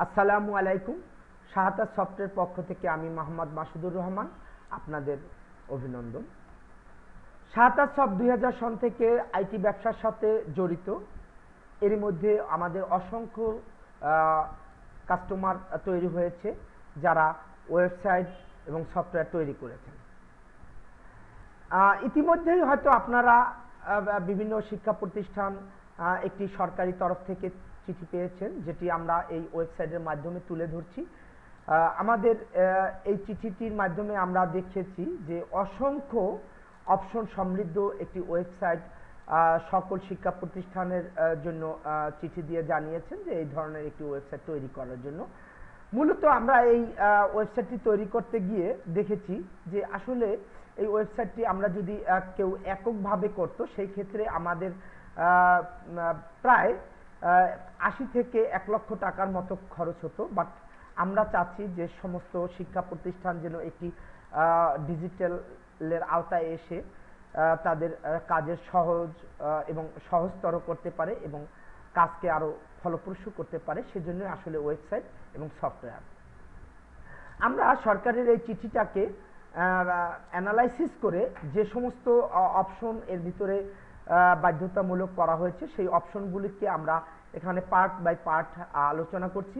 আসসালামু আলাইকুম। শাহাদাত সফটওয়্যার পক্ষ থেকে আমি মোহাম্মদ মাসুদুর রহমান আপনাদের অভিনন্দন। শাহাদাত সফট 2000 সন থেকে আইটি ব্যবসার সাথে জড়িত। এর মধ্যে আমাদের অসংখ্য কাস্টমার তৈরি হয়েছে যারা ওয়েবসাইট এবং সফটওয়্যার তৈরি করেছেন। ইতিমধ্যেই হয়তো আপনারা বিভিন্ন শিক্ষা প্রতিষ্ঠান একটি সরকারি তরফ থেকে চিঠি পেয়েছেন, যেটি আমরা এই ওয়েবসাইটের মাধ্যমে তুলে ধরছি। আমাদের এই চিঠিটির মাধ্যমে আমরা দেখেছি যে অসংখ্য অপশন সমৃদ্ধ একটি ওয়েবসাইট সকল শিক্ষা প্রতিষ্ঠানের জন্য চিঠি দিয়ে জানিয়েছেন যে এই ধরনের একটি ওয়েবসাইট তৈরি করার জন্য। মূলত আমরা এই ওয়েবসাইটটি তৈরি করতে গিয়ে দেখেছি যে আসলে এই ওয়েবসাইটটি আমরা যদি কেউ এককভাবে করত সেই ক্ষেত্রে আমাদের প্রায় 80 থেকে 1 লক্ষ টাকার মতো খরচ হতো। বাট আমরা চাচ্ছি যে সমস্ত শিক্ষা প্রতিষ্ঠান যেন একটি ডিজিটালের আওতায় এসে তাদের কাজের সহজ এবং সহজতর করতে পারে এবং কাজকে আরও ফলপ্রসূ করতে পারে, সেজন্য আসলে ওয়েবসাইট এবং সফটওয়্যার। আমরা সরকারের এই চিঠিটাকে অ্যানালাইসিস করে যে সমস্ত অপশন এর ভিতরে বাধ্যতামূলক করা হয়েছে সেই অপশনগুলিকে আমরা এখানে পার্ট বাই পার্ট আলোচনা করছি।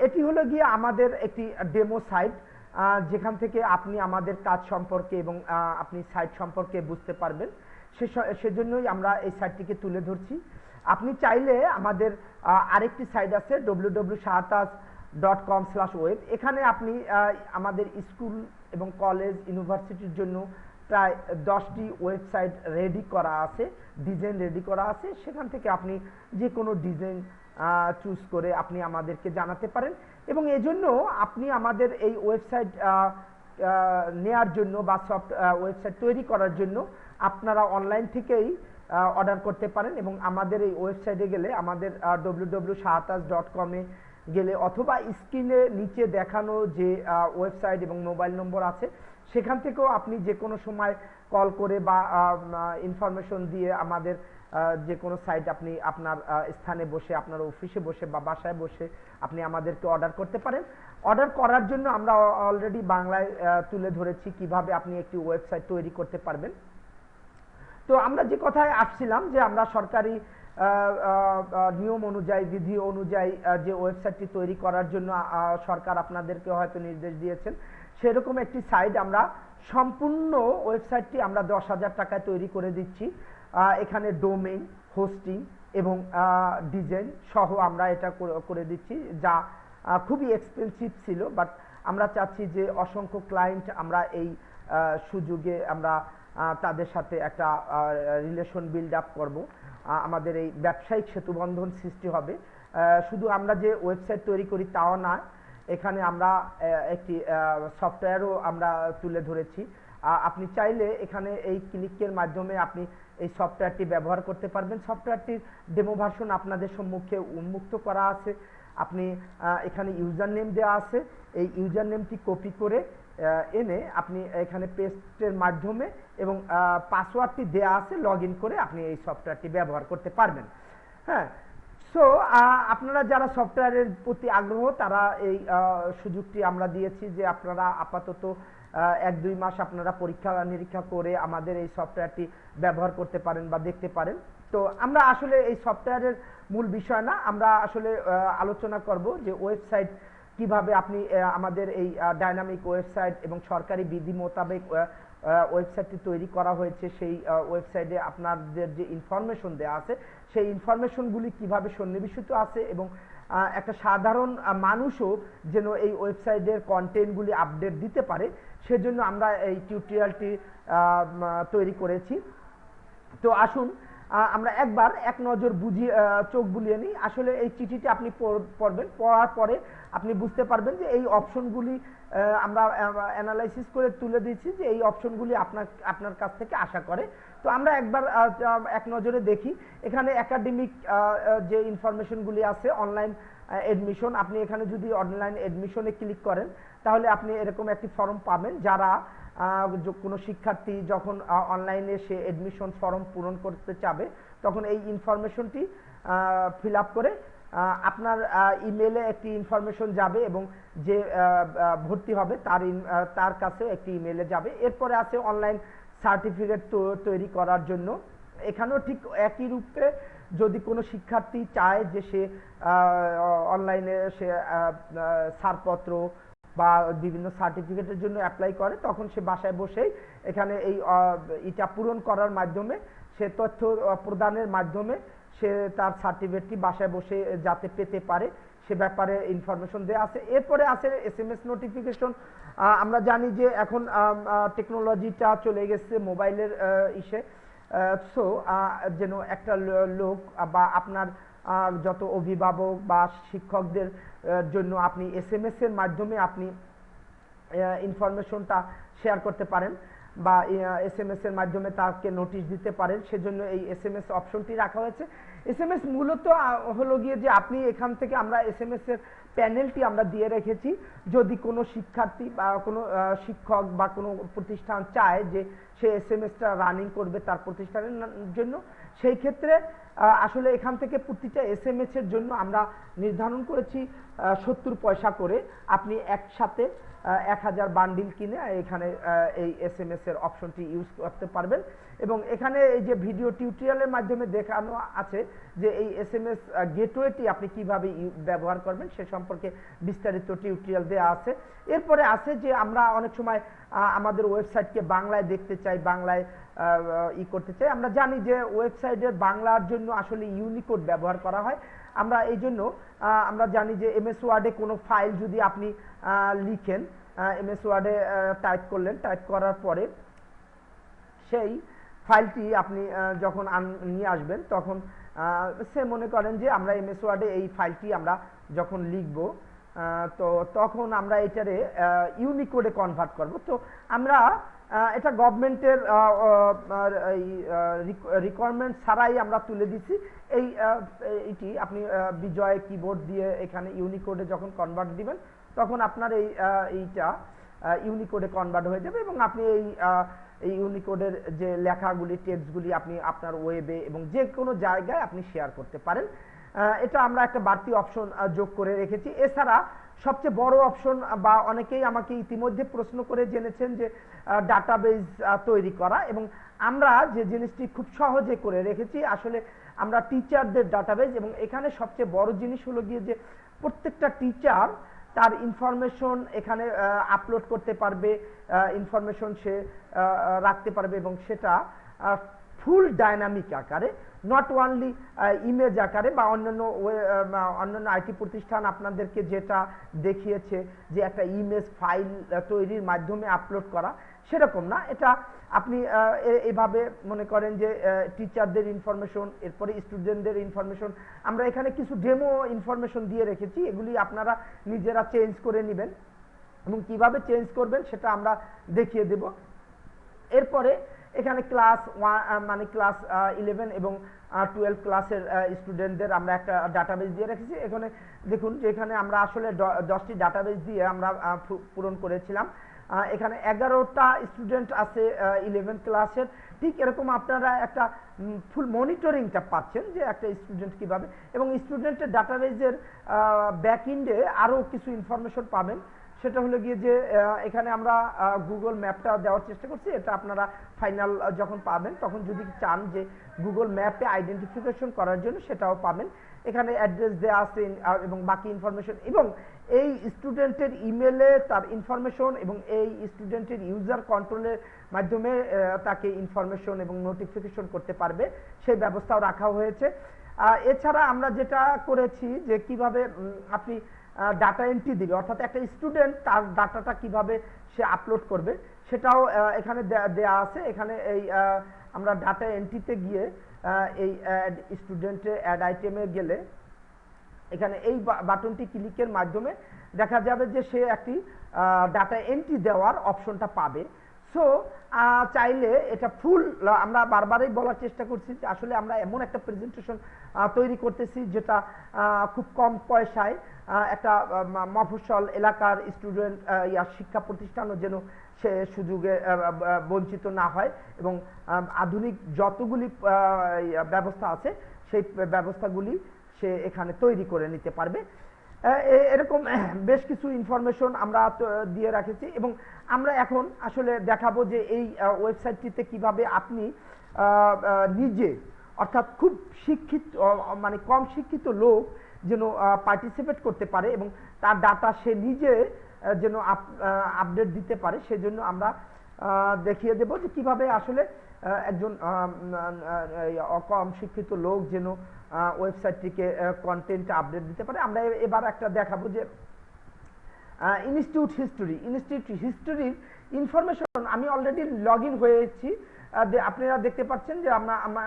এটি হলো গিয়ে আমাদের একটি ডেমো সাইট, যেখান থেকে আপনি আমাদের কাজ সম্পর্কে এবং আপনি সাইট সম্পর্কে বুঝতে পারবেন। সেজন্যই আমরা এই সাইটটিকে তুলে ধরছি। আপনি চাইলে আমাদের আরেকটি সাইট আছে www.shahatas.com/web। এখানে আপনি আমাদের স্কুল এবং কলেজ ইউনিভার্সিটির জন্য প্রায় 10টি ওয়েবসাইট রেডি করা আছে, ডিজাইন রেডি করা আছে। সেখান থেকে আপনি যে কোনো ডিজাইন চুজ করে আপনি আমাদেরকে জানাতে পারেন এবং এজন্য আপনি আমাদের এই ওয়েবসাইট নেয়ার জন্য বা ওয়েবসাইট তৈরি করার জন্য আপনারা অনলাইন থেকেই অর্ডার করতে পারেন এবং আমাদের এই ওয়েবসাইটে গেলে আমাদের www.shahatas.com-এ গেলে অথবা স্ক্রিনে নিচে দেখানো যে ওয়েবসাইট এবং মোবাইল নম্বর আছে সেখান থেকেও আপনি যে কোনো সময় কল করে বা ইনফরমেশন দিয়ে আমাদের যে কোনো সাইট আপনি আপনার স্থানে বসে, আপনার অফিসে বসে বা বাসায় বসে আপনি আমাদেরকে অর্ডার করতে পারেন। অর্ডার করার জন্য আমরা অলরেডি বাংলায় তুলে ধরেছি কিভাবে আপনি একটি ওয়েবসাইট তৈরি করতে পারবেন। তো আমরা যে কথায় আসছিলাম যে আমরা সরকারি নিয়ম অনুযায়ী, বিধি অনুযায়ী যে ওয়েবসাইটটি তৈরি করার জন্য সরকার আপনাদেরকে হয়তো নির্দেশ দিয়েছেন, সেরকম একটি সাইট আমরা সম্পূর্ণ ওয়েবসাইটটি আমরা 10,000 টাকায় তৈরি করে দিচ্ছি। এখানে ডোমেইন, হোস্টিং এবং ডিজাইন সহ আমরা এটা করে দিচ্ছি, যা খুবই এক্সপেন্সিভ ছিল। বাট আমরা চাচ্ছি যে অসংখ্য ক্লায়েন্ট আমরা এই সুযোগে আমরা তাদের সাথে একটা রিলেশন বিল্ড আপ করবো, আমাদের এই ব্যবসায়িক সেতুবন্ধন সৃষ্টি হবে। শুধু আমরা যে ওয়েবসাইট তৈরি করি তাও না, এখানে আমরা একটি সফটওয়্যারও আমরা তুলে ধরেছি। আপনি চাইলে এখানে এই ক্লিকের মাধ্যমে আপনি এই সফটওয়্যারটি ব্যবহার করতে পারবেন। সফটওয়্যারটির ডেমো ভার্সন আপনাদের সম্মুখে উন্মুক্ত করা আছে। আপনি এখানে ইউজার নেম দেওয়া আছে, এই ইউজার নেমটি কপি করে এনে আপনি এখানে পেস্টের মাধ্যমে এবং পাসওয়ার্ডটি দেওয়া আছে, লগ ইন করে আপনি এই সফটওয়্যারটি ব্যবহার করতে পারবেন। হ্যাঁ, সো আপনারা যারা সফটওয়্যারের প্রতি আগ্রহ তারা এই সুযোগটি আমরা দিয়েছি যে আপনারা আপাতত 1-2 মাস আপনারা পরীক্ষা নিরীক্ষা করে আমাদের এই সফটওয়্যারটি ব্যবহার করতে পারেন বা দেখতে পারেন। তো আমরা আসলে এই সফটওয়্যারের মূল বিষয় না, আমরা আসলে আলোচনা করব যে ওয়েবসাইট কিভাবে আপনি আমাদের এই ডাইনামিক ওয়েবসাইট এবং সরকারি বিধি মোতাবেক ওয়েবসাইটটি তৈরি করা হয়েছে, সেই ওয়েবসাইটে আপনাদের যে ইনফরমেশন দেওয়া আছে সেই ইনফরমেশনগুলি কিভাবে সন্নিবেশিত আছে এবং একটা সাধারণ মানুষও যেন এই ওয়েবসাইটের কন্টেন্টগুলি আপডেট দিতে পারে, সেজন্য আমরা এই টিউটোরিয়ালটি তৈরি করেছি। তো আসুন আমরা একবার এক নজর বুঝিয়ে চোখ বুলিয়ে নিই। আসলে এই চিঠিটি আপনি পড়বেন, পড়ার পরে আপনি বুঝতে পারবেন যে এই অপশনগুলি আমরা অ্যানালাইসিস করে তুলে দিয়েছি যে এই অপশনগুলি আপনার কাছ থেকে আশা করে। তো আমরা একবার এক নজরে দেখি। এখানে একাডেমিক যে ইনফরমেশনগুলি আছে, অনলাইন এডমিশন, আপনি এখানে যদি অনলাইন এডমিশনে ক্লিক করেন তাহলে আপনি এরকম একটি ফর্ম পাবেন। যারা কোনো শিক্ষার্থী যখন অনলাইনে সে এডমিশন ফর্ম পূরণ করতে চাবে তখন এই ইনফরমেশনটি ফিল আপ করে আপনার ইমেলে একটি ইনফরমেশন যাবে এবং যে ভর্তি হবে তার কাছেও একটি ইমেলে যাবে। এরপরে আছে অনলাইন সার্টিফিকেট তৈরি করার জন্য। এখানেও ঠিক একই রূপে যদি কোনো শিক্ষার্থী চায় যে সে অনলাইনে সে ছাড়পত্র বা বিভিন্ন সার্টিফিকেটের জন্য অ্যাপ্লাই করে, তখন সে বাসায় বসেই এখানে এটা পূরণ করার মাধ্যমে সে তথ্য প্রদানের মাধ্যমে সে তার সার্টিফিকেটটি বাসায় বসে যাতে পেতে পারে সে ব্যাপারে ইনফরমেশন দেওয়া আছে। এরপরে আছে SMS নোটিফিকেশন। আমরা জানি যে এখন টেকনোলজিটা চলে গেছে মোবাইলের ইসে। সো যেন একটা লোক বা আপনার যত অভিভাবক বা শিক্ষকদের জন্য আপনি SMS এর মাধ্যমে আপনি ইনফরমেশনটা শেয়ার করতে পারেন বা SMS এর মাধ্যমে তাকে নোটিশ দিতে পারেন, সেজন্য এই SMS অপশনটি রাখা হয়েছে। SMS মূলত হলো গিয়ে যে আপনি এখান থেকে আমরা SMS এর প্যানেলটি আমরা দিয়ে রেখেছি, যদি কোনো শিক্ষার্থী বা কোনো শিক্ষক বা কোনো প্রতিষ্ঠান চায় যে সে SMS-টা রানিং করবে তার প্রতিষ্ঠানের জন্য, সেই ক্ষেত্রে আসলে এখান থেকে প্রতিটা SMS এর জন্য আমরা নির্ধারণ করেছি 70 পয়সা করে। আপনি একসাথে 1000 বান্ডিল কিনে এখানে এই SMS এর অপশনটি ইউজ করতে পারবেন। এবং এখানে এই যে ভিডিও টিউটোরিয়ালের মাধ্যমে দেখানো আছে যে এই SMS গেটওয়েটি আপনি কিভাবে ব্যবহার করবেন সে সম্পর্কে বিস্তারিত টিউটোরিয়াল দেওয়া আছে। এরপরে আছে যে আমরা অনেক সময় আমাদের ওয়েবসাইটকে বাংলায় দেখতে চাই, বাংলায় করতে চাই। আমরা জানি যে ওয়েবসাইটের বাংলার জন্য আসলে ইউনিকোড ব্যবহার করা হয়। আমরা এই জন্য আমরা জানি যে MS ওয়ার্ডে কোনো ফাইল যদি আপনি লিখেন, MS ওয়ার্ডে টাইপ করলেন, টাইপ করার পরে সেই ফাইলটি আপনি যখন নিয়ে আসবেন তখন সে মনে করেন যে আমরা MS ওয়ার্ডে এই ফাইলটি আমরা যখন লিখব তো তখন আমরা এটারে ইউনিকোডে কনভার্ট করব। তো আমরা এটা গভর্নমেন্টের রিকোয়ারমেন্ট ছাড়াই আমরা তুলে দিচ্ছি। এইটি আপনি বিজয় কিবোর্ড দিয়ে এখানে ইউনিকোডে যখন কনভার্ট দিবেন তখন আপনার এইটা ইউনিকোডে কনভার্ট হয়ে যাবে এবং আপনি এই ইউনিকোডের যে লেখাগুলি টেক্সটগুলি আপনি আপনার ওয়েবে এবং যে কোনো জায়গায় আপনি শেয়ার করতে পারেন। এটা আমরা একটা বাড়তি অপশন যোগ করে রেখেছি। এছাড়া সবচেয়ে বড় অপশন বা অনেকেই আমাকে ইতিমধ্যে প্রশ্ন করে জেনেছেন যে ডাটাবেজ তৈরি করা, এবং আমরা যে জিনিসটি খুব সহজে করে রেখেছি আসলে আমরা টিচারদের ডাটাবেজ। এবং এখানে সবচেয়ে বড় জিনিস হলো গিয়ে যে প্রত্যেকটা টিচার তার ইনফরমেশন এখানে আপলোড করতে পারবে, ইনফরমেশন সে রাখতে পারবে এবং সেটা ফুল ডাইনামিক আকারে, নট অনলি ইমেজ আকারে বা অন্যান্য আইটি প্রতিষ্ঠান আপনাদেরকে যেটা দেখিয়েছে যে একটা ইমেজ ফাইল তৈরির মাধ্যমে আপলোড করা, সেরকম না। এটা আপনি এভাবে মনে করেন যে টিচারদের ইনফরমেশন, এরপরে স্টুডেন্টদের ইনফরমেশন, আমরা এখানে কিছু ডেমো ইনফরমেশন দিয়ে রেখেছি, এগুলি আপনারা নিজেরা চেঞ্জ করে নেবেন এবং কিভাবে চেঞ্জ করবেন সেটা আমরা দেখিয়ে দেব। এরপরে এখানে ক্লাস 1 মানে ক্লাস 11 এবং 12 ক্লাসের স্টুডেন্টদের আমরা একটা ডাটাবেজ দিয়ে রেখেছি। এখানে দেখুন যে এখানে আমরা আসলে 10টি ডাটাবেজ দিয়ে আমরা পূরণ করেছিলাম। এখানে 11টা স্টুডেন্ট আছে 11 ক্লাসের। ঠিক এরকম আপনারা একটা ফুল মনিটরিংটা পাচ্ছেন যে একটা স্টুডেন্ট কিভাবে, এবং স্টুডেন্টের ডাটাবেজের ব্যাকএন্ডে আরও কিছু ইনফরমেশন পাবেন। সেটা হলো গিয়ে যে এখানে আমরা গুগল ম্যাপটা দেওয়ার চেষ্টা করছি, এটা আপনারা ফাইনাল যখন পাবেন তখন যদি চান যে গুগল ম্যাপে আইডেন্টিফিকেশন করার জন্য সেটাও পাবেন। এখানে অ্যাড্রেস দেওয়া আছে এবং বাকি ইনফরমেশন, এবং এই স্টুডেন্টের ইমেলে তার ইনফরমেশন এবং এই স্টুডেন্টের ইউজার কন্ট্রোলের মাধ্যমে তাকে ইনফরমেশন এবং নোটিফিকেশন করতে পারবে, সেই ব্যবস্থাও রাখা হয়েছে। এছাড়া আমরা যেটা করেছি যে কিভাবে আপনি ডাটা এন্ট্রি দিবে, অর্থাৎ একটা স্টুডেন্ট তার ডাটাটা কিভাবে সে আপলোড করবে সেটাও এখানে দেয়া আছে। এখানে এই আমরা ডাটা এন্ট্রিতে গিয়ে এই স্টুডেন্টের অ্যাড আইটেমে গেলে এখানে এই বাটনটি ক্লিকের মাধ্যমে দেখা যাবে যে সে একটি ডাটা এন্ট্রি দেওয়ার অপশনটা পাবে। সো চাইলে এটা ফুল, আমরা বারবারই বলার চেষ্টা করছি যে আসলে আমরা এমন একটা প্রেজেন্টেশন তৈরি করতেছি যেটা খুব কম পয়সায় একটা মফস্বল এলাকার স্টুডেন্ট শিক্ষা প্রতিষ্ঠানও যেন সে সুযোগে বঞ্চিত না হয়, এবং আধুনিক যতগুলি ব্যবস্থা আছে সেই ব্যবস্থাগুলি সে এখানে তৈরি করে নিতে পারবে। এরকম বেশ কিছু ইনফরমেশন আমরা দিয়ে রাখেছি এবং আমরা এখন আসলে দেখাবো যে এই ওয়েবসাইটটিতে কিভাবে আপনি নিজে, অর্থাৎ খুব শিক্ষিত মানে কম শিক্ষিত লোক যেন পার্টিসিপেট করতে পারে এবং তার ডাটা সে নিজে যেন আপডেট দিতে পারে, সেজন্য আমরা দেখিয়ে দেব যে কিভাবে আসলে একজন কম শিক্ষিত লোক যেন ওয়েবসাইটটিকে কন্টেন্ট আপডেট দিতে পারে। আমরা এবার একটা দেখাবো যে ইনস্টিটিউট হিস্টোরির ইনফরমেশন আমি অলরেডি লগ ইন হয়েছি, আপনারা দেখতে পাচ্ছেন যে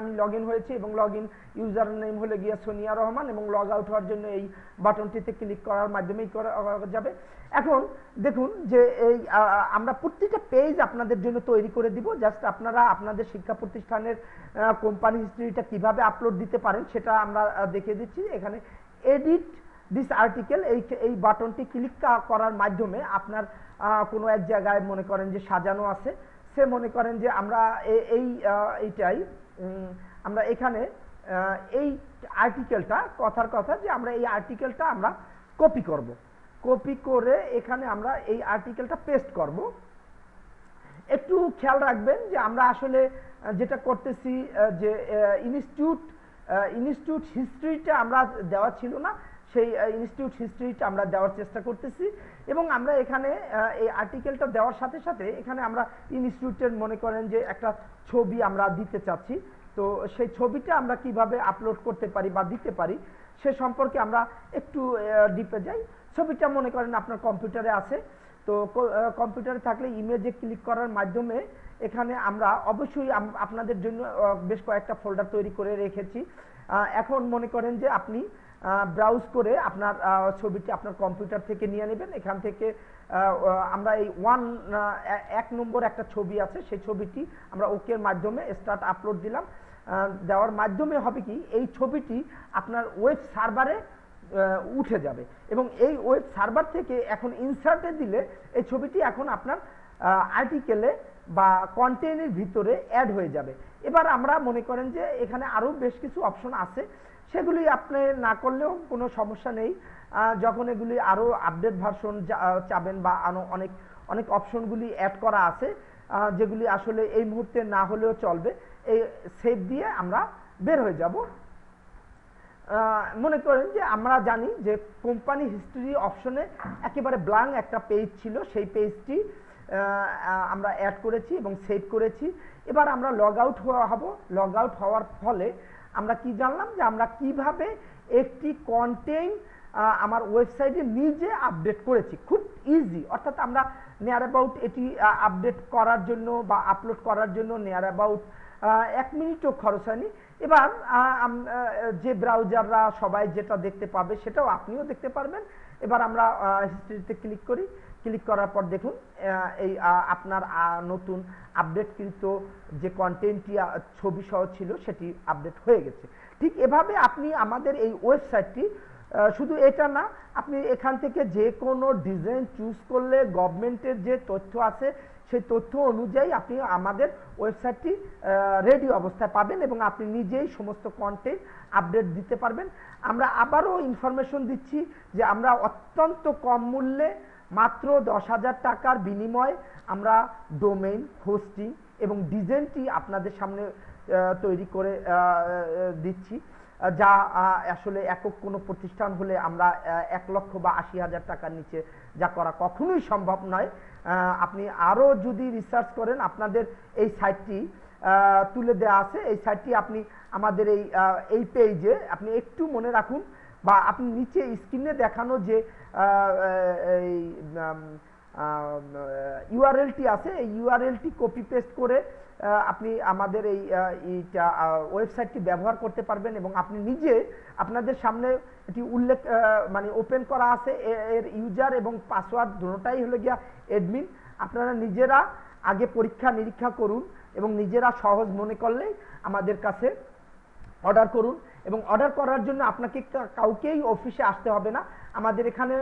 আমি লগ ইন হয়েছি এবং লগ ইন ইউজার নেম হলে গিয়ে সোনিয়া রহমান এবং লগ আউট হওয়ার জন্য এই বাটনটিতে ক্লিক করার মাধ্যমেই করা যাবে। এখন দেখুন যে এই আমরা প্রত্যেকটা পেজ আপনাদের জন্য তৈরি করে দিব, জাস্ট আপনারা আপনাদের শিক্ষা প্রতিষ্ঠানের কোম্পানি হিস্ট্রিটা কিভাবে আপলোড দিতে পারেন সেটা আমরা দেখিয়ে দিচ্ছি। এখানে এডিট দিস আর্টিকেল এই বাটনটি ক্লিক করার মাধ্যমে আপনার কোনো এক জায়গায় মনে করেন যে সাজানো আছে, সে মনে করেন যে আমরা এইটাই আমরা এখানে এই আর্টিকেলটা কথার কথা যে আমরা এই আর্টিকেলটা আমরা কপি করব, কপি করে এখানে আমরা এই আর্টিকেলটা পেস্ট করব। একটু খেয়াল রাখবেন যে আমরা আসলে যেটা করতেছি যে ইনস্টিটিউট হিস্ট্রিটা আমরা দেওয়া ছিল না, সেই ইনস্টিটিউট হিস্ট্রিটা আমরা দেওয়ার চেষ্টা করতেছি এবং আমরা এখানে এই আর্টিকেলটা দেওয়ার সাথে সাথে এখানে আমরা ইনস্টিটিউটের মনে করেন যে একটা ছবি আমরা দিতে চাচ্ছি, তো সেই ছবিটা আমরা কিভাবে আপলোড করতে পারি বা দিতে পারি সে সম্পর্কে আমরা একটু ডিপে যাই। ছবিটা মনে করেন আপনার কম্পিউটারে আছে, তো কম্পিউটারে থাকলে ইমেজে ক্লিক করার মাধ্যমে এখানে আমরা অবশ্যই আপনাদের জন্য বেশ কয়েকটা ফোল্ডার তৈরি করে রেখেছি। এখন মনে করেন যে আপনি ব্রাউজ করে আপনার ছবিটি আপনার কম্পিউটার থেকে নিয়ে নেবেন। এখান থেকে আমরা এই 1 নম্বর একটা ছবি আছে, সেই ছবিটি আমরা ওকের মাধ্যমে স্টার্ট আপলোড দিলাম। দেওয়ার মাধ্যমে হবে কি এই ছবিটি আপনার ওয়েব সার্ভারে উঠে যাবে এবং এই ওয়েব সার্ভার থেকে এখন ইনসার্টে দিলে এই ছবিটি এখন আপনার আর্টিকেলে বা কন্টেন্টের ভিতরে অ্যাড হয়ে যাবে। এবার আমরা মনে করেন যে এখানে আরও বেশ কিছু অপশন আছে, সেগুলি আপনি না করলেও কোনো সমস্যা নেই। যখন এগুলি আরও আপডেট ভার্সন চাবেন বা অনেক অনেক অপশনগুলি অ্যাড করা আছে যেগুলি আসলে এই মুহূর্তে না হলেও চলবে, এই সেভ দিয়ে আমরা বের হয়ে যাব। মনে করেন যে আমরা জানি যে কোম্পানি হিস্ট্রি অপশনে একেবারে ব্ল্যাঙ্ক একটা পেজ ছিল, সেই পেজটি আমরা অ্যাড করেছি এবং সেভ করেছি। এবার আমরা লগ আউট হব। লগ আউট হওয়ার ফলে আমরা কি জানলাম যে আমরা কিভাবে একটি কন্টেন্ট আমার ওয়েবসাইটে নিজে আপডেট করেছি, খুব ইজি। অর্থাৎ আমরা নিয়ার অ্যাবাউট এটি আপডেট করার জন্য বা আপলোড করার জন্য নিয়ার অ্যাবাউট 1 মিনিটও খরচ হয়নি। এবার যে ব্রাউজাররা সবাই যেটা দেখতে পাবে সেটাও আপনিও দেখতে পারবেন। এবার আমরা হিস্ট্রিতে ক্লিক করি, ক্লিক করার পর দেখুন এই আপনার নতুন আপডেটকৃত যে কন্টেন্টটি ছবি সহ ছিল সেটি আপডেট হয়ে গেছে। ঠিক এভাবে আপনি আমাদের এই ওয়েবসাইটটি শুধু এটা না, আপনি এখান থেকে যে কোনো ডিজাইন চুজ করলে গভর্নমেন্টের যে তথ্য আছে সেই তথ্য অনুযায়ী আপনি আমাদের ওয়েবসাইটটি রেডি অবস্থায় পাবেন এবং আপনি নিজেই সমস্ত কন্টেন্ট আপডেট দিতে পারবেন। আমরা আবারও ইনফরমেশন দিচ্ছি যে আমরা অত্যন্ত কম মূল্যে মাত্র 10,000 টাকার বিনিময়ে আমরা ডোমেইন, হোস্টিং এবং ডিজাইনটি আপনাদের সামনে তৈরি করে দিচ্ছি, যা আসলে একক কোনো প্রতিষ্ঠান হলে আমরা 1 লক্ষ বা 80,000 টাকার নিচে যা করা কখনোই সম্ভব নয়। আপনি আরও যদি রিসার্চ করেন আপনাদের এই সাইটটি তুলে দেওয়া আছে, এই সাইটটি আপনি আমাদের এই পেজে আপনি একটু মনে রাখুন বা আপনি নিচে স্ক্রিনে দেখানো যে এই ইউআরএলটি আছে, এই ইউআরএলটি কপি পেস্ট করে আপনি আমাদের এইটা ওয়েবসাইটটি ব্যবহার করতে পারবেন এবং আপনি নিজে আপনাদের সামনে এটি উল্লেখ মানে ওপেন করা আছে, এর ইউজার এবং পাসওয়ার্ড দুটোটাই হলো গিয়া অ্যাডমিন। আপনারা নিজেরা আগে পরীক্ষা নিরীক্ষা করুন এবং নিজেরা সহজ মনে করলেই আমাদের কাছে অর্ডার করুন এবং অর্ডার করার জন্য আপনাকে কাউকেই অফিসে আসতে হবে না। আমাদের এখানে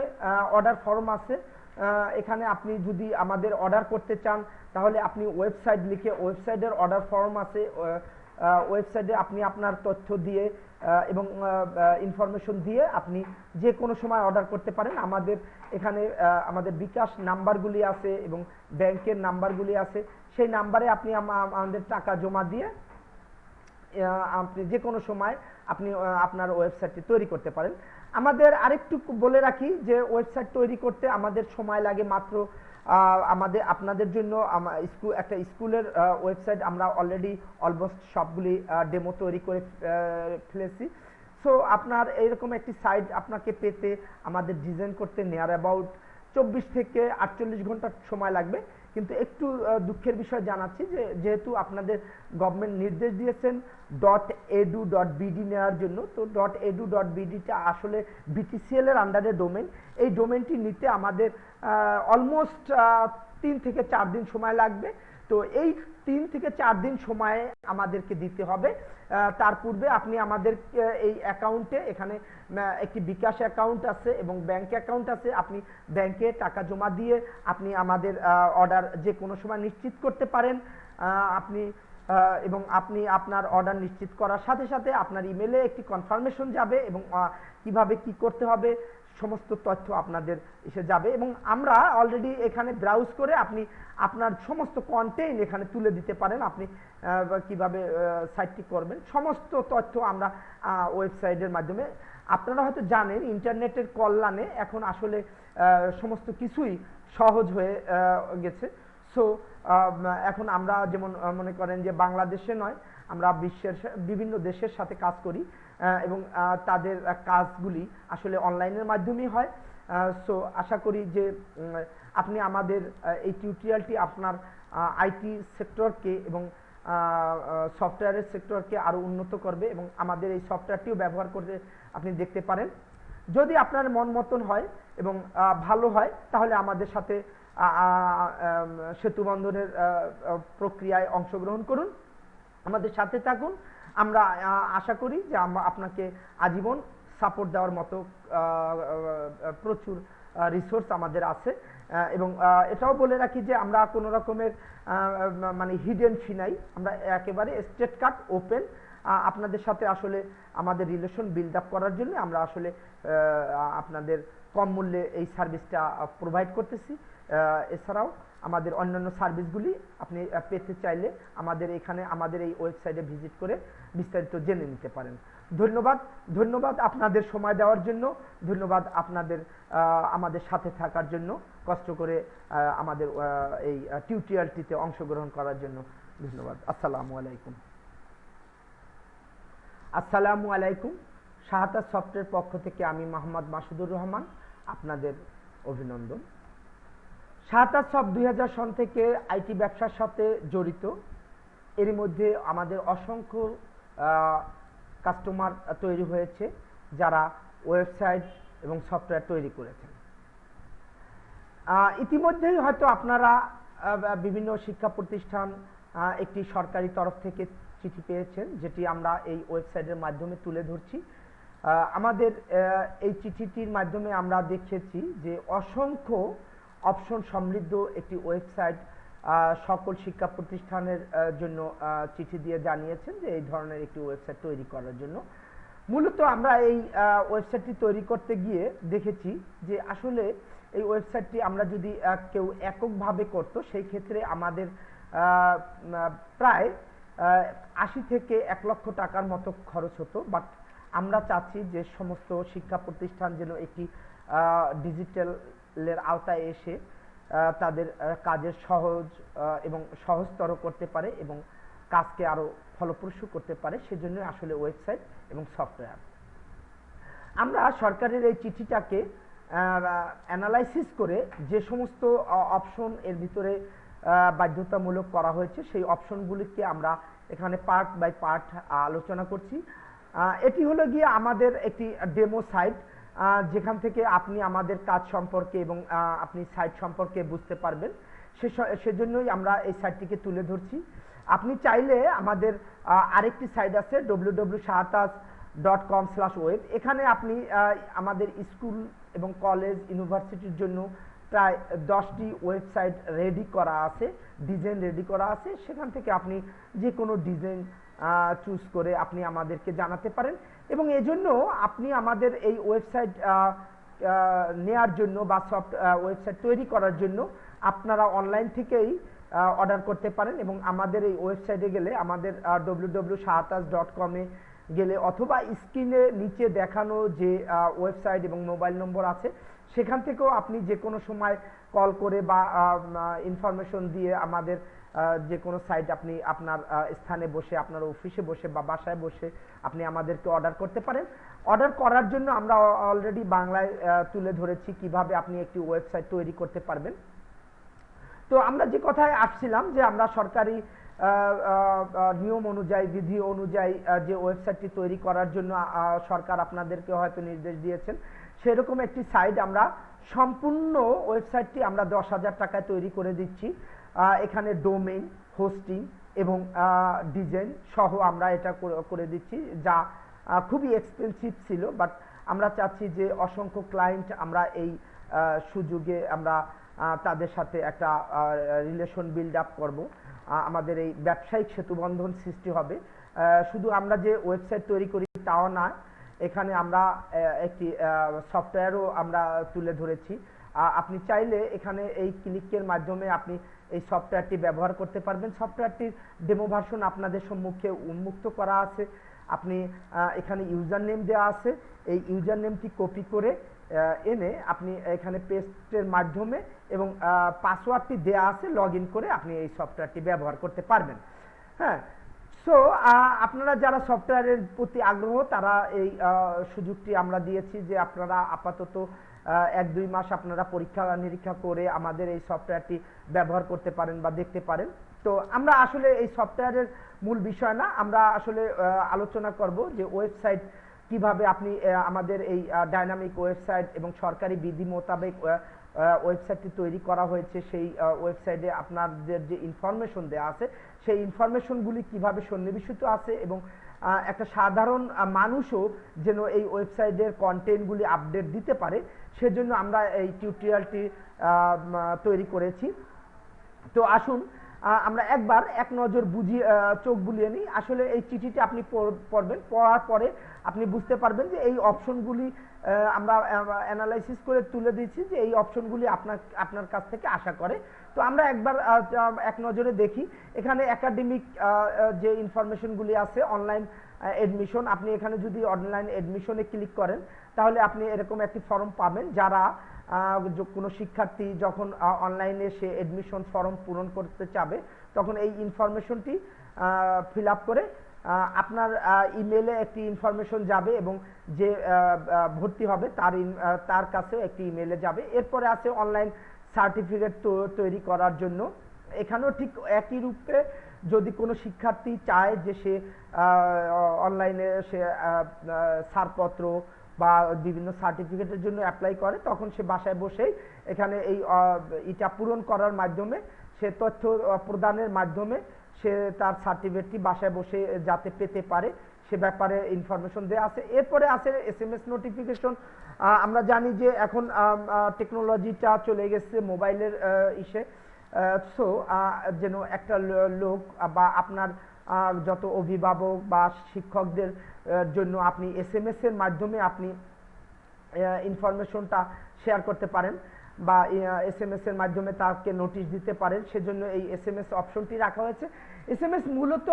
অর্ডার ফর্ম আছে, এখানে আপনি যদি আমাদের অর্ডার করতে চান তাহলে আপনি ওয়েবসাইট লিখে ওয়েবসাইটের অর্ডার ফর্ম আছে, ওয়েবসাইটে আপনি আপনার তথ্য দিয়ে এবং ইনফরমেশন দিয়ে আপনি যে কোনো সময় অর্ডার করতে পারেন। আমাদের এখানে আমাদের বিকাশ নাম্বারগুলি আছে এবং ব্যাংকের নাম্বারগুলি আছে, সেই নাম্বারে আপনি আমাদের টাকা জমা দিয়ে আপনি যে কোনো সময় আপনি আপনার ওয়েবসাইটটি তৈরি করতে পারেন। আমাদের আরেকটু বলে রাখি যে ওয়েবসাইট তৈরি করতে আমাদের সময় লাগে মাত্র আপনাদের জন্য একটা স্কুলের ওয়েবসাইট আমরা অলরেডি অলমোস্ট সবগুলি ডেমো তৈরি করে ফেলেছি। সো আপনার এইরকম একটি সাইট আপনাকে পেতে আমাদের ডিজাইন করতে নিয়ার অ্যাবাউট 24 থেকে 48 ঘন্টা সময় লাগবে। কিন্তু একটু দুঃখের বিষয় জানাচ্ছি যে যেহেতু আপনাদের গভর্নমেন্ট নির্দেশ দিয়েছেন .edu.bd নেওয়ার জন্য, তো .edu.bdটা আসলে BTCL এর আন্ডারে ডোমেন। এই ডোমেনটি নিতে আমাদের অলমোস্ট 3 থেকে 4 দিন সময় লাগবে। তো এই 3 থেকে 4 দিন সময় আমাদেরকে দিতে হবে। তার পূর্বে আপনি আমাদের এই অ্যাকাউন্টে, এখানে একটি বিকাশ অ্যাকাউন্ট আছে এবং ব্যাংক অ্যাকাউন্ট আছে, আপনি ব্যাংকে টাকা জমা দিয়ে আপনি আমাদের অর্ডার যে কোনো সময় নিশ্চিত করতে পারেন। এবং আপনি আপনার অর্ডার নিশ্চিত করার সাথে সাথে আপনার ইমেলে একটি কনফার্মেশন যাবে এবং কিভাবে কি করতে হবে সমস্ত তথ্য আপনাদের এসে যাবে। এবং আমরা অলরেডি এখানে ব্রাউজ করে আপনি আপনার সমস্ত কন্টেন্ট এখানে তুলে দিতে পারেন। আপনি কিভাবে সাইটটি করবেন সমস্ত তথ্য আমরা ওয়েবসাইটের মাধ্যমে, আপনারা হয়তো জানেন ইন্টারনেটের কল্যাণে এখন আসলে সমস্ত কিছুই সহজ হয়ে গেছে। সো এখন আমরা যেমন মনে করেন যে বাংলাদেশে নয়, আমরা বিশ্বের বিভিন্ন দেশের সাথে কাজ করি এবং তাদের কাজগুলি আসলে অনলাইনের মাধ্যমেই হয়। সো আশা করি যে আপনি আমাদের এই টিউটোরিয়ালটি আপনার আইটি সেক্টরকে এবং সফটওয়্যারের সেক্টরকে আরও উন্নত করবে এবং আমাদের এই সফটওয়্যারটিও ব্যবহার করতে আপনি দেখতে পারেন। যদি আপনার মন মতন হয় এবং ভালো হয় তাহলে আমাদের সাথে সেতু বন্ধনের প্রক্রিয়ায় অংশগ্রহণ করুন, আমাদের সাথে থাকুন। আমরা আশা করি যে আমরা আপনাকে আজীবন সাপোর্ট দেওয়ার মতো প্রচুর রিসোর্স আমাদের আছে। এবং এটাও বলে রাখি যে আমরা কোনো রকমের মানে হিডেন ফি নাই, আমরা একেবারে স্ট্রেট কাট ওপেন আপনাদের সাথে আসলে আমাদের রিলেশন বিল্ড আপ করার জন্য আমরা আসলে আপনাদের কম মূল্যে এই সার্ভিসটা প্রোভাইড করতেছি। এছাড়াও আমাদের অন্যান্য সার্ভিসগুলি আপনি পেতে চাইলে আমাদের এখানে আমাদের এই ওয়েবসাইটে ভিজিট করে বিস্তারিত জেনে নিতে পারেন। ধন্যবাদ আপনাদের সময় দেওয়ার জন্য, ধন্যবাদ আপনাদের আমাদের সাথে থাকার জন্য, কষ্ট করে আমাদের এই টিউটোরিয়ালটিতে অংশগ্রহণ করার জন্য ধন্যবাদ। আসসালামু আলাইকুম। শাহাদা সফটওয়্যার পক্ষ থেকে আমি মোহাম্মদ মাসুদুর রহমান, আপনাদের অভিনন্দন। শাহাদা সফট 2000 সন থেকে আইটি ব্যবসার সাথে জড়িত। এর মধ্যে আমাদের অসংখ্য কাস্টমার তৈরি হয়েছে যারা ওয়েবসাইট এবং সফটওয়্যার তৈরি করেছেন। ইতিমধ্যেই হয়তো আপনারা বিভিন্ন শিক্ষা প্রতিষ্ঠান একটি সরকারি তরফ থেকে চিঠি পেয়েছেন, যেটি আমরা এই ওয়েবসাইটের মাধ্যমে তুলে ধরছি। আমাদের এই চিঠিটির মাধ্যমে আমরা দেখেছি যে অসংখ্য অপশন সমৃদ্ধ একটি ওয়েবসাইট সকল শিক্ষা প্রতিষ্ঠানের জন্য চিঠি দিয়ে জানিয়েছেন যে এই ধরনের একটি ওয়েবসাইট তৈরি করার জন্য। মূলত আমরা এই ওয়েবসাইটটি তৈরি করতে গিয়ে দেখেছি যে আসলে এই ওয়েবসাইটটি আমরা যদি কেউ এককভাবে করত সেই ক্ষেত্রে আমাদের প্রায় 80 থেকে 1 লক্ষ টাকার মতো খরচ হতো। বাট আমরা চাচ্ছি যে সমস্ত শিক্ষা প্রতিষ্ঠান যেন একটি ডিজিটালের আওতায় এসে তাদের কাজের সহজ এবং সহজতর করতে পারে এবং কাজকে আরও ফলপ্রসূ করতে পারে, সেজন্য আসলে ওয়েবসাইট এবং সফটওয়্যার। আমরা সরকারের এই চিঠিটাকে অ্যানালাইসিস করে যে সমস্ত অপশন এর ভিতরে বাধ্যতামূলক করা হয়েছে সেই অপশনগুলিকে আমরা এখানে পার্ট বাই পার্ট আলোচনা করছি। এটি হলো গিয়ে আমাদের একটি ডেমো সাইট, যেখান থেকে আপনি আমাদের কাজ সম্পর্কে এবং আপনি সাইট সম্পর্কে বুঝতে পারবেন। সেজন্যই আমরা এই সাইটটিকে তুলে ধরছি। আপনি চাইলে আমাদের আরেকটি সাইট আছে www.shahatas.com/web। এখানে আপনি আমাদের স্কুল এবং কলেজ ইউনিভার্সিটির জন্য প্রায় 10টি ওয়েবসাইট রেডি করা আছে, ডিজাইন রেডি করা আছে। সেখান থেকে আপনি যে কোনো ডিজাইন চুজ করে আপনি আমাদেরকে জানাতে পারেন। এবং এজন্য আপনি আমাদের এই ওয়েবসাইট নেয়ার জন্য বা ওয়েবসাইট তৈরি করার জন্য আপনারা অনলাইন থেকেই অর্ডার করতে পারেন। এবং আমাদের এই ওয়েবসাইটে গেলে আমাদের www.shahataz.com এ গেলে অথবা স্ক্রিনে নিচে দেখানো যে ওয়েবসাইট এবং মোবাইল নম্বর আছে সেখান থেকেও আপনি যে কোনো সময় কল করে বা ইনফরমেশন দিয়ে আমাদের যে কোনো সাইট আপনি আপনার স্থানে বসে, আপনার অফিসে বসে বা বাসায় বসে আপনি আমাদেরকে অর্ডার করতে পারেন। অর্ডার করার জন্য আমরা অলরেডি বাংলায় তুলে ধরেছি কিভাবে আপনি একটি ওয়েবসাইট তৈরি করতে পারবেন। তো আমরা যে কথায় আসছিলাম যে আমরা সরকারি নিয়ম অনুযায়ী, বিধি অনুযায়ী যে ওয়েবসাইটটি তৈরি করার জন্য সরকার আপনাদেরকে হয়তো নির্দেশ দিয়েছেন, সেরকম একটি সাইট আমরা সম্পূর্ণ ওয়েবসাইটটি আমরা 10,000 টাকায় তৈরি করে দিচ্ছি। এখানে ডোমেইন, হোস্টিং এবং ডিজাইন সহ আমরা এটা করে দিচ্ছি, যা খুবই এক্সপেন্সিভ ছিল। বাট আমরা চাচ্ছি যে অসংখ্য ক্লায়েন্ট আমরা এই সুযোগে আমরা তাদের সাথে একটা রিলেশন বিল্ড আপ করবো, আমাদের এই ব্যবসায়িক সেতুবন্ধন সৃষ্টি হবে। শুধু আমরা যে ওয়েবসাইট তৈরি করি তাও না, এখানে আমরা একটি সফটওয়্যারও আমরা তুলে ধরেছি। আপনি চাইলে এখানে এই ক্লিকের মাধ্যমে আপনি এই সফটওয়্যারটি ব্যবহার করতে পারবেন। সফটওয়্যারটির ডেমো ভার্সন আপনাদের সম্মুখে উন্মুক্ত করা আছে। আপনি এখানে ইউজার নেম দেওয়া আছে, এই ইউজার নেমটি কপি করে এনে আপনি এখানে পেস্টের মাধ্যমে এবং পাসওয়ার্ডটি দেওয়া আছে, লগ ইন করে আপনি এই সফটওয়্যারটি ব্যবহার করতে পারবেন। হ্যাঁ, সো আপনারা যারা সফটওয়্যারের প্রতি আগ্রহ তারা এই সুযোগটি আমরা দিয়েছি যে আপনারা আপাতত 1-2 মাস আপনারা পরীক্ষা নিরীক্ষা করে আমাদের এই সফটওয়্যারটি ব্যবহার করতে পারেন বা দেখতে পারেন। তো আমরা আসলে এই সফটওয়্যারের মূল বিষয় না, আমরা আসলে আলোচনা করব যে ওয়েবসাইট কিভাবে আপনি আমাদের এই ডাইনামিক ওয়েবসাইট এবং সরকারি বিধি মোতাবেক ওয়েবসাইটটি তৈরি করা হয়েছে, সেই ওয়েবসাইটে আপনাদের যে ইনফরমেশন দেওয়া আছে সেই ইনফরমেশনগুলি কিভাবে সন্নিবেশিত আছে এবং একটা সাধারণ মানুষও যেন এই ওয়েবসাইটের কন্টেন্টগুলি আপডেট দিতে পারে, সেজন্য আমরা এই টিউটোরিয়ালটি তৈরি করেছি। তো আসুন আমরা একবার এক নজর বুঝিয়ে চোখ বুলিয়ে নিই। আসলে এই চিঠিটি আপনি পড়বেন, পড়ার পরে আপনি বুঝতে পারবেন যে এই অপশনগুলি আমরা অ্যানালাইসিস করে তুলে দিয়েছি যে এই অপশনগুলি আপনার কাছ থেকে আশা করে। তো আমরা একবার এক নজরে দেখি। এখানে একাডেমিক যে ইনফরমেশনগুলি আছে, অনলাইন এডমিশন, আপনি এখানে যদি অনলাইন এডমিশনে ক্লিক করেন তাহলে আপনি এরকম একটি ফর্ম পাবেন। যারা কোনো শিক্ষার্থী যখন অনলাইনে সে এডমিশন ফর্ম পূরণ করতে চাবে তখন এই ইনফরমেশনটি ফিল আপ করে আপনার ইমেলে একটি ইনফরমেশন যাবে এবং যে ভর্তি হবে তার কাছেও একটি ইমেলে যাবে। এরপরে আছে অনলাইন সার্টিফিকেট তৈরি করার জন্য। এখানেও ঠিক একই রূপে যদি কোনো শিক্ষার্থী চায় যে সে অনলাইনে সে ছাড়পত্র বা বিভিন্ন সার্টিফিকেটের জন্য অ্যাপ্লাই করে, তখন সে বাসায় বসেই এখানে এই এটা পূরণ করার মাধ্যমে সে তথ্য প্রদানের মাধ্যমে সে তার সার্টিফিকেটটি বাসায় বসে যাতে পেতে পারে সে ব্যাপারে ইনফরমেশন দেওয়া আছে। এরপরে আছে SMS নোটিফিকেশন। আমরা জানি যে এখন টেকনোলজিটা চলে গেছে মোবাইলের ইসে। সো যেন একটা লোক বা আপনার যত অভিভাবক বা শিক্ষকদের জন্য আপনি SMS এর মাধ্যমে আপনি ইনফরমেশনটা শেয়ার করতে পারেন বা SMS এর মাধ্যমে তাকে নোটিশ দিতে পারেন, সেজন্য এই SMS অপশনটি রাখা হয়েছে। SMS মূলত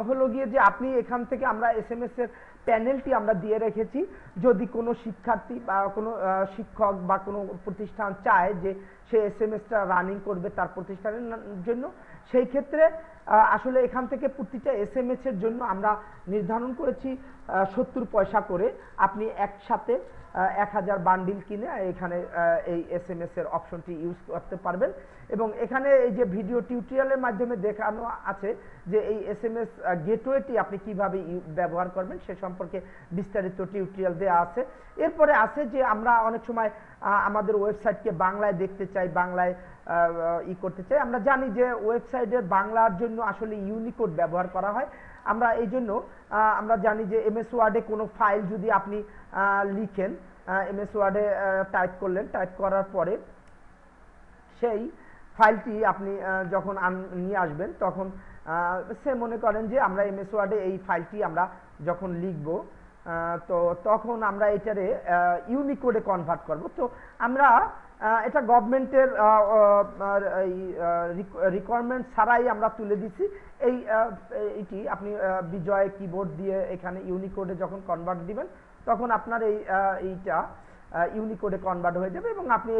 হলো গিয়ে যে আপনি এখান থেকে আমরা SMS এর প্যানেলটি আমরা দিয়ে রেখেছি। যদি কোনো শিক্ষার্থী বা কোনো শিক্ষক বা কোনো প্রতিষ্ঠান চায় যে সে SMS-টা রানিং করবে তার প্রতিষ্ঠানের জন্য, সেই ক্ষেত্রে আসলে এখান থেকে প্রতিটা SMS এর জন্য আমরা নির্ধারণ করেছি 70 পয়সা করে। আপনি একসাথে 1000 বান্ডিল কিনে এখানে এই SMS এর অপশনটি ইউজ করতে পারবেন। এবং এখানে এই যে ভিডিও টিউটোরিয়ালের মাধ্যমে দেখানো আছে যে এই SMS গেটওয়েটি আপনি কিভাবে ব্যবহার করবেন সে সম্পর্কে বিস্তারিত টিউটোরিয়াল দেওয়া আছে। এরপরে আছে যে আমরা অনেক সময় আমাদের ওয়েবসাইটকে বাংলায় দেখতে চাই, বাংলায় করতে চাই। আমরা জানি যে ওয়েবসাইটের বাংলার জন্য আসলে ইউনিকোড ব্যবহার করা হয়। আমরা এই জন্য আমরা জানি যে MS ওয়ার্ডে কোনো ফাইল যদি আপনি লিখেন, MS ওয়ার্ডে টাইপ করলেন, টাইপ করার পরে সেই ফাইলটি আপনি যখন নিয়ে আসবেন তখন সে মনে করেন যে আমরা এমএস ওয়ার্ডে এই ফাইলটি আমরা যখন লিখব, তো তখন আমরা এটারে ইউনিকোডে কনভার্ট করব। তো আমরা এটা গভর্নমেন্টের রিকোয়ারমেন্ট ছাড়াই আমরা তুলে দিছি। এইটি আপনি বিজয় কিবোর্ড দিয়ে এখানে ইউনিকোডে যখন কনভার্ট দিবেন তখন আপনার এইটা ইউনিকোডে কনভার্ট হয়ে যাবে এবং আপনি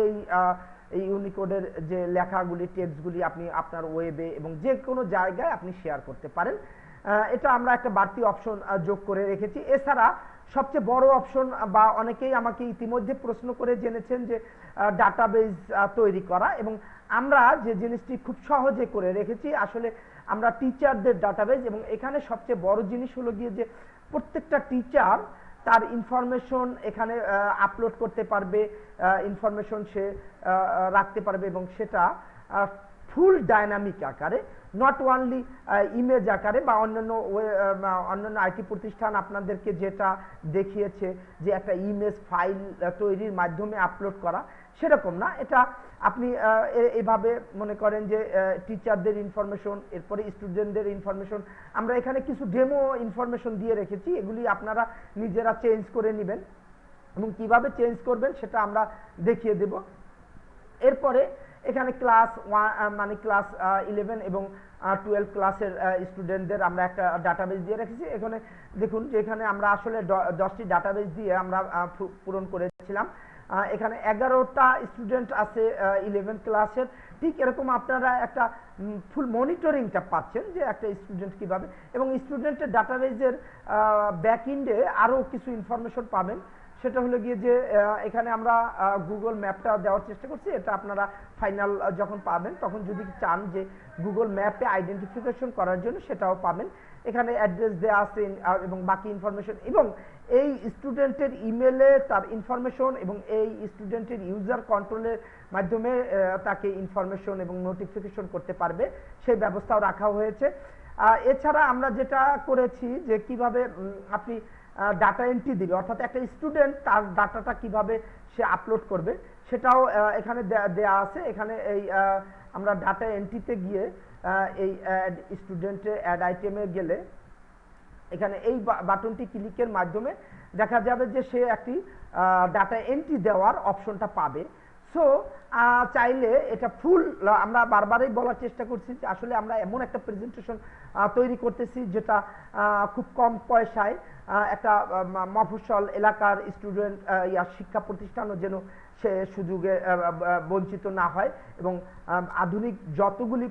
এই ইউনিকোডের যে লেখাগুলি টেক্সটগুলি আপনি আপনার ওয়েবে এবং যে কোনো জায়গায় আপনি শেয়ার করতে পারেন। এটা আমরা একটা বাড়তি অপশন যোগ করে রেখেছি। এছাড়া সবচেয়ে বড় অপশন, বা অনেকেই আমাকে ইতিমধ্যে প্রশ্ন করে জেনেছেন যে ডাটাবেজ তৈরি করা, এবং আমরা যে জিনিসটি খুব সহজে করে রেখেছি আসলে আমরা টিচারদের ডাটাবেজ, এবং এখানে সবচেয়ে বড় জিনিস হলো গিয়ে যে প্রত্যেকটা টিচার তার ইনফরমেশন এখানে আপলোড করতে পারবে, ইনফরমেশন সে রাখতে পারবে এবং সেটা ফুল ডাইনামিক আকারে, নট ওনলি ইমেজ আকারে বা অন্যান্য আইটি প্রতিষ্ঠান আপনাদেরকে যেটা দেখিয়েছে যে একটা ইমেজ ফাইল তৈরির মাধ্যমে আপলোড করা, সেরকম না। এটা আপনি এভাবে মনে করেন যে টিচারদের ইনফরমেশন, এরপরে স্টুডেন্টদের ইনফরমেশন, আমরা এখানে কিছু ডেমো ইনফরমেশন দিয়ে রেখেছি, এগুলি আপনারা নিজেরা চেঞ্জ করে নেবেন এবং কিভাবে চেঞ্জ করবেন সেটা আমরা দেখিয়ে দেব। এরপরে এখানে ক্লাস 1 মানে ক্লাস 11 এবং 12 ক্লাসের স্টুডেন্টদের আমরা একটা ডাটাবেজ দিয়ে রেখেছি। এখানে দেখুন যে এখানে আমরা আসলে 10টি ডাটাবেজ দিয়ে আমরা পূরণ করেছিলাম। এখানে 11টা স্টুডেন্ট আছে 11 ক্লাসের। ঠিক এরকম আপনারা একটা ফুল মনিটরিংটা পাচ্ছেন যে একটা স্টুডেন্ট কিভাবে, এবং স্টুডেন্টের ডাটাবেজের ব্যাকএন্ডে আরও কিছু ইনফরমেশন পাবেন। সেটা হলো গিয়ে যে এখানে আমরা গুগল ম্যাপটা দেওয়ার চেষ্টা করছি, এটা আপনারা ফাইনাল যখন পাবেন তখন যদি চান যে গুগল ম্যাপে আইডেন্টিফিকেশন করার জন্য সেটাও পাবেন। এখানে অ্যাড্রেস দেওয়া আছে এবং বাকি ইনফরমেশন, এবং এই স্টুডেন্টের ইমেলে তার ইনফরমেশন এবং এই স্টুডেন্টের ইউজার কন্ট্রোলের মাধ্যমে তাকে ইনফরমেশন এবং নোটিফিকেশন করতে পারবে, সেই ব্যবস্থাও রাখা হয়েছে। এছাড়া আমরা যেটা করেছি যে কিভাবে আপনি ডাটা এন্ট্রি দিবে, অর্থাৎ একটা স্টুডেন্ট তার ডাটাটা কিভাবে সে আপলোড করবে সেটাও এখানে দেয়া আছে। এখানে এই আমরা ডাটা এন্ট্রিতে গিয়ে এই স্টুডেন্টের অ্যাড আইটেমে গেলে এখানে এই বাটনটি ক্লিকের মাধ্যমে দেখা যাবে যে সে একটি ডাটা এন্ট্রি দেওয়ার অপশনটা পাবে। সো চাইলে এটা ফুল, আমরা বারবারই বলার চেষ্টা করছি যে আসলে আমরা এমন একটা প্রেজেন্টেশন তৈরি করতেছি যেটা খুব কম পয়সায় একটা মফস্বল এলাকার স্টুডেন্ট শিক্ষা প্রতিষ্ঠানও যেন সে সুযোগে বঞ্চিত না হয়, এবং আধুনিক যতগুলি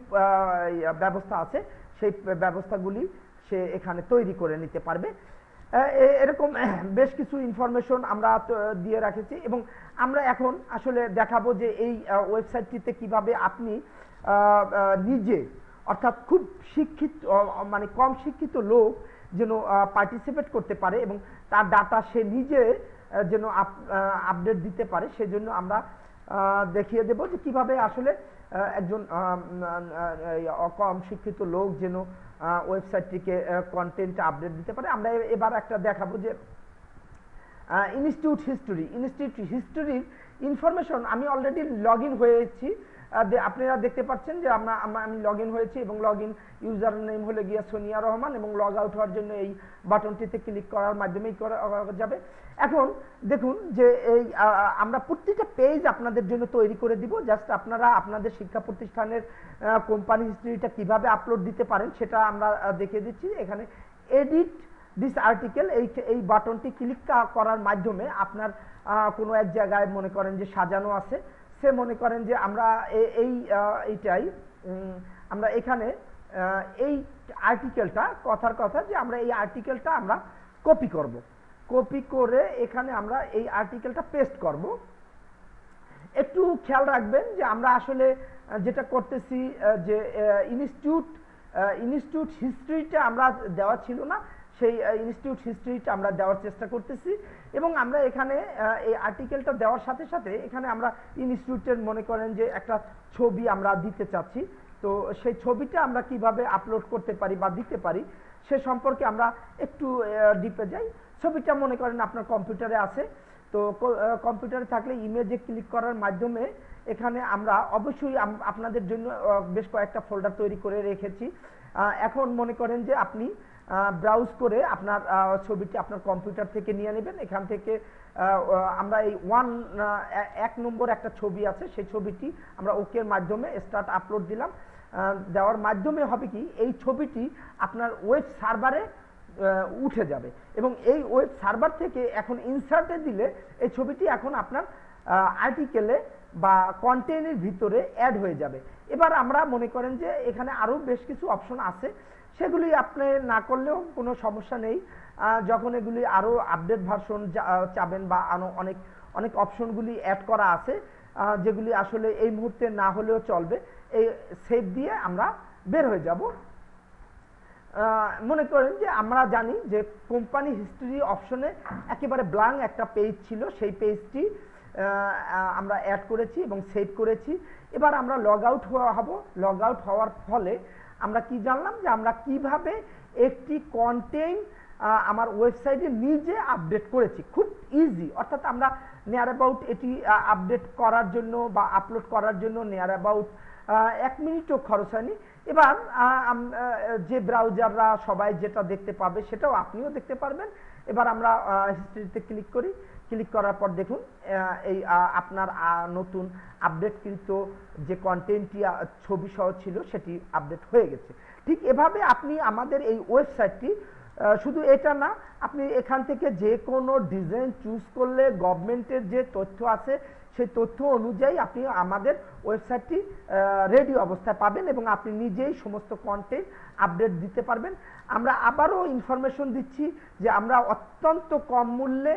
ব্যবস্থা আছে সেই ব্যবস্থাগুলি সে এখানে তৈরি করে নিতে পারবে। এরকম বেশ কিছু ইনফরমেশন আমরা দিয়ে রেখেছি, এবং আমরা এখন আসলে দেখাবো যে এই ওয়েবসাইটটিতে কিভাবে আপনি নিজে, অর্থাৎ খুব শিক্ষিত মানে কম শিক্ষিত লোক যেন পার্টিসিপেট করতে পারে এবং তার ডাটা সে নিজে যেন আপডেট দিতে পারে, সেজন্য আমরা দেখিয়ে দেব যে কিভাবে আসলে একজন কম শিক্ষিত লোক যেন ওয়েবসাইটটিকে কন্টেন্ট আপডেট দিতে পারে। আমরা এবার একটা দেখাবো যে ইনস্টিটিউট হিস্ট্রির ইনফরমেশন আমি অলরেডি লগ ইন হয়েছি, আপনারা দেখতে পাচ্ছেন যে আমি লগ ইন হয়েছি এবং লগ ইন ইউজার নেম হলে গিয়ে সোনিয়া রহমান, এবং লগ আউট হওয়ার জন্য এই বাটনটিতে ক্লিক করার মাধ্যমেই করা যাবে। এখন দেখুন যে এই আমরা প্রত্যেকটা পেজ আপনাদের জন্য তৈরি করে দিব, জাস্ট আপনারা আপনাদের শিক্ষা প্রতিষ্ঠানের কোম্পানি হিস্ট্রিটা কিভাবে আপলোড দিতে পারেন সেটা আমরা দেখিয়ে দিচ্ছি। এখানে এডিট দিস আর্টিকেল এই বাটনটি ক্লিক করার মাধ্যমে আপনার কোনো এক জায়গায় মনে করেন যে সাজানো আছে, সে মনে করেন যে আমরা এইটাই আমরা এখানে এই আর্টিকেলটা, কথার কথা যে আমরা এই আর্টিকেলটা আমরা কপি করব, কপি করে এখানে আমরা এই আর্টিকেলটা পেস্ট করব। একটু খেয়াল রাখবেন যে আমরা আসলে যেটা করতেছি যে ইনস্টিটিউট হিস্ট্রিটা আমরা দেওয়া ছিল না, সেই ইনস্টিটিউট হিস্ট্রিটা আমরা দেওয়ার চেষ্টা করতেছি, এবং আমরা এখানে এই আর্টিকেলটা দেওয়ার সাথে সাথে এখানে আমরা ইনস্টিটিউটের মনে করেন যে একটা ছবি আমরা দিতে চাচ্ছি, তো সেই ছবিটা আমরা কিভাবে আপলোড করতে পারি বা দিতে পারি সে সম্পর্কে আমরা একটু ডিপে যাই। ছবিটা মনে করেন আপনার কম্পিউটারে আছে, তো কম্পিউটারে থাকলে ইমেজে ক্লিক করার মাধ্যমে এখানে আমরা অবশ্যই আপনাদের জন্য বেশ কয়েকটা ফোল্ডার তৈরি করে রেখেছি। এখন মনে করেন যে আপনি ব্রাউজ করে আপনার ছবিটি আপনার কম্পিউটার থেকে নিয়ে নেবেন। এখান থেকে আমরা এই এক নম্বর একটা ছবি আছে, সেই ছবিটি আমরা ওকের মাধ্যমে স্টার্ট আপলোড দিলাম। দেওয়ার মাধ্যমে হবে কি, এই ছবিটি আপনার ওয়েব সার্ভারে উঠে যাবে এবং এই ওয়েব সার্ভার থেকে এখন ইনসার্টে দিলে এই ছবিটি এখন আপনার আর্টিকেলে বা কন্টেন্টের ভিতরে অ্যাড হয়ে যাবে। এবার আমরা মনে করেন যে এখানে আরও বেশ কিছু অপশন আছে, সেগুলি আপনি না করলেও কোনো সমস্যা নেই। যখন এগুলি আরও আপডেট ভার্সন চাবেন বা অনেক অনেক অপশনগুলি অ্যাড করা আছে যেগুলি আসলে এই মুহূর্তে না হলেও চলবে, এই সেভ দিয়ে আমরা বের হয়ে যাব। মনে করেন যে আমরা জানি যে কোম্পানি হিস্ট্রি অপশনে একেবারে ব্ল্যাঙ্ক একটা পেজ ছিল, সেই পেজটি আমরা অ্যাড করেছি এবং সেভ করেছি। এবার আমরা লগ আউট হব। লগ আউট হওয়ার ফলে আমরা কি জানলাম যে আমরা কিভাবে একটি কন্টেন্ট আমার ওয়েবসাইটে নিজে আপডেট করেছি, খুব ইজি। অর্থাৎ আমরা নিয়ার অ্যাবাউট এটি আপডেট করার জন্য বা আপলোড করার জন্য নিয়ার অ্যাবাউট 1 মিনিটও খরচ হয়নি। এবার যে ব্রাউজাররা সবাই যেটা দেখতে পাবে সেটাও আপনিও দেখতে পারবেন। এবার আমরা হিস্ট্রিতে ক্লিক করি। ক্লিক করার পর দেখুন এই আপনার নতুন আপডেটকৃত যে কন্টেন্টটি ছবি সহ ছিল সেটি আপডেট হয়ে গেছে। ঠিক এভাবে আপনি আমাদের এই ওয়েবসাইটটি, শুধু এটা না, আপনি এখান থেকে যে কোনো ডিজাইন চুজ করলে গভর্নমেন্টের যে তথ্য আছে সেই তথ্য অনুযায়ী আপনি আমাদের ওয়েবসাইটটি রেডি অবস্থায় পাবেন এবং আপনি নিজেই সমস্ত কন্টেন্ট আপডেট দিতে পারবেন। আমরা আবারও ইনফরমেশন দিচ্ছি যে আমরা অত্যন্ত কম মূল্যে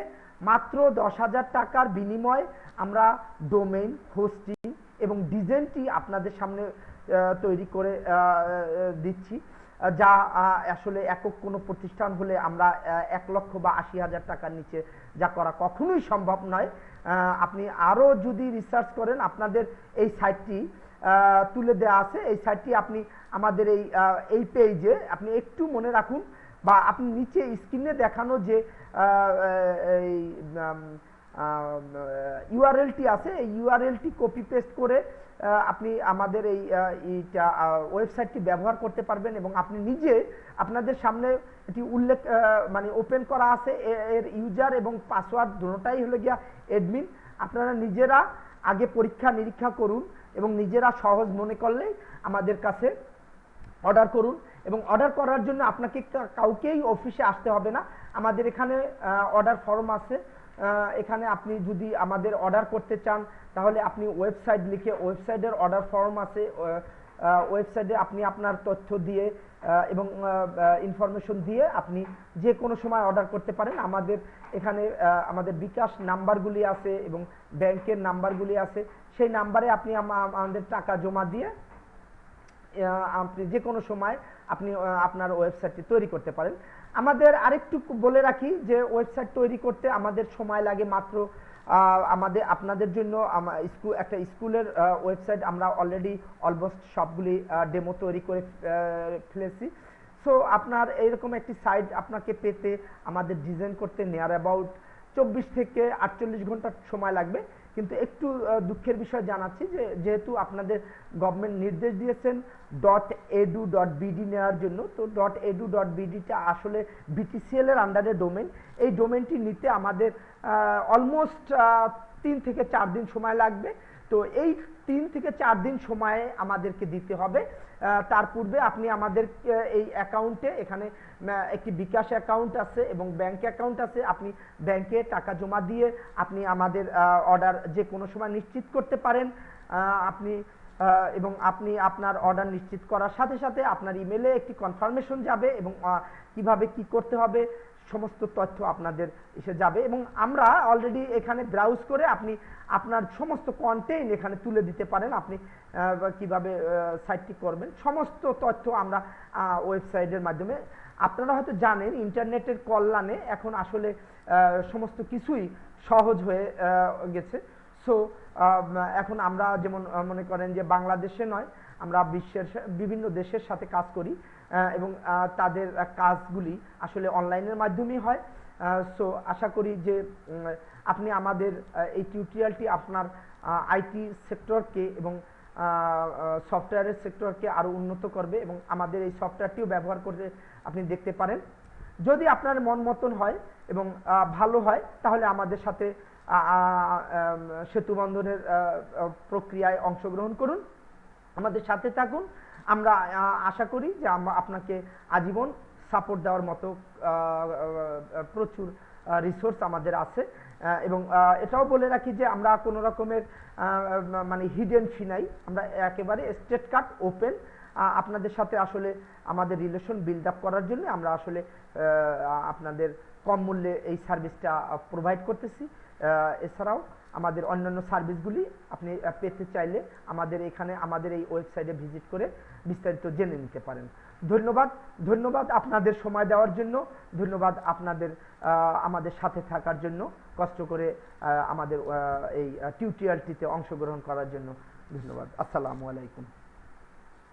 মাত্র 10,000 টাকার বিনিময়ে আমরা ডোমেইন, হোস্টিং এবং ডিজাইনটি আপনাদের সামনে তৈরি করে দিচ্ছি, যা আসলে একক কোনো প্রতিষ্ঠান হলে আমরা 1 লক্ষ বা 80,000 টাকার নিচে যা করা কখনোই সম্ভব নয়। আপনি আরও যদি রিসার্চ করেন, আপনাদের এই সাইটটি তুলে দেওয়া আছে। এই সাইটটি আপনি আমাদের এই পেজে আপনি একটু মনে রাখুন বা আপনি নিচে স্ক্রিনে দেখানো যে এই ইউআরএলটি আছে, এই ইউআরএলটি কপি পেস্ট করে আপনি আমাদের এইটা ওয়েবসাইটটি ব্যবহার করতে পারবেন এবং আপনি নিজে আপনাদের সামনে এটি উল্লেখ মানে ওপেন করা আছে। এর ইউজার এবং পাসওয়ার্ড দুটোটাই হলো গিয়া অ্যাডমিন। আপনারা নিজেরা আগে পরীক্ষা নিরীক্ষা করুন এবং নিজেরা সহজ মনে করলেই আমাদের কাছে অর্ডার করুন। এবং অর্ডার করার জন্য আপনাকে কাউকেই অফিসে আসতে হবে না। আমাদের এখানে অর্ডার ফর্ম আছে। এখানে আপনি যদি আমাদের অর্ডার করতে চান তাহলে আপনি ওয়েবসাইট লিখে, ওয়েবসাইটের অর্ডার ফর্ম আছে, ওয়েবসাইটে আপনি আপনার তথ্য দিয়ে এবং ইনফরমেশন দিয়ে আপনি যে কোনো সময় অর্ডার করতে পারেন। আমাদের এখানে আমাদের বিকাশ নাম্বারগুলি আছে এবং ব্যাংকের নাম্বারগুলি আছে। সেই নাম্বারে আপনি আমাদের টাকা জমা দিয়ে আপনি যে কোনো সময় আপনি আপনার ওয়েবসাইটটি তৈরি করতে পারেন। আমাদের আরেকটু বলে রাখি যে ওয়েবসাইট তৈরি করতে আমাদের সময় লাগে মাত্র আপনাদের জন্য একটা স্কুলের ওয়েবসাইট আমরা অলরেডি অলমোস্ট সবগুলি ডেমো তৈরি করে ফেলেছি। সো আপনার এইরকম একটি সাইট আপনাকে পেতে আমাদের ডিজাইন করতে নিয়ার অ্যাবাউট 24 থেকে 48 ঘন্টা সময় লাগবে। কিন্তু একটু দুঃখের বিষয় জানাচ্ছি যে যেহেতু আপনাদের গভর্নমেন্ট নির্দেশ দিয়েছেন .edu.bd নেওয়ার জন্য, তো .edu.bdটা আসলে BTCL এর আন্ডারে ডোমেন। এই ডোমেনটি নিতে আমাদের অলমোস্ট 3 থেকে 4 দিন সময় লাগবে। তো এই 3 থেকে 4 দিন সময়ে আমাদেরকে দিতে হবে। তার পূর্বে আপনি আমাদের এই অ্যাকাউন্টে, এখানে একটি বিকাশ অ্যাকাউন্ট আছে এবং ব্যাংক অ্যাকাউন্ট আছে, আপনি ব্যাংকে টাকা জমা দিয়ে আপনি আমাদের অর্ডার যে কোনো সময় নিশ্চিত করতে পারেন। এবং আপনি আপনার অর্ডার নিশ্চিত করার সাথে সাথে আপনার ইমেলে একটি কনফার্মেশন যাবে এবং কিভাবে কি করতে হবে সমস্ত তথ্য আপনাদের এসে যাবে। এবং আমরা অলরেডি এখানে ব্রাউজ করে আপনি আপনার সমস্ত কন্টেন্ট এখানে তুলে দিতে পারেন। আপনি কিভাবে সাইটটি করবেন সমস্ত তথ্য আমরা ওয়েবসাইটের মাধ্যমে, আপনারা হয়তো জানেন ইন্টারনেটের কল্যাণে এখন আসলে সমস্ত কিছুই সহজ হয়ে গেছে। সো এখন আমরা যেমন মনে করেন যে বাংলাদেশে নয়, আমরা বিশ্বের বিভিন্ন দেশের সাথে কাজ করি এবং তাদের কাজগুলি আসলে অনলাইনের মাধ্যমেই হয়। সো আশা করি যে আপনি আমাদের এই টিউটোরিয়ালটি আপনার আইটি সেক্টরকে এবং সফটওয়্যারের সেক্টরকে আরও উন্নত করবে এবং আমাদের এই সফটওয়্যারটিও ব্যবহার করে আপনি দেখতে পারেন। যদি আপনার মন মতন হয় এবং ভালো হয় তাহলে আমাদের সাথে সেতু বন্ধনের প্রক্রিয়ায় অংশগ্রহণ করুন, আমাদের সাথে থাকুন। আমরা আশা করি যে আমরা আপনাকে আজীবন সাপোর্ট দেওয়ার মতো প্রচুর রিসোর্স আমাদের আছে এবং এটাও বলে রাখি যে আমরা কোনো রকমের মানে হিডেন ফি নাই, আমরা একেবারে স্ট্রেট কাট ওপেন আপনাদের সাথে আসলে আমাদের রিলেশন বিল্ড আপ করার জন্য আমরা আসলে আপনাদের কম মূল্যে এই সার্ভিসটা প্রোভাইড করতেছি। এছাড়াও আমাদের অন্যান্য সার্ভিসগুলি আপনি পেতে চাইলে আমাদের এখানে আমাদের এই ওয়েবসাইটে ভিজিট করে বিস্তারিত জেনে নিতে পারেন। ধন্যবাদ আপনাদের সময় দেওয়ার জন্য, ধন্যবাদ আপনাদের আমাদের সাথে থাকার জন্য, কষ্ট করে আমাদের এই টিউটোরিয়ালটিতে অংশগ্রহণ করার জন্য ধন্যবাদ। আসসালামু আলাইকুম।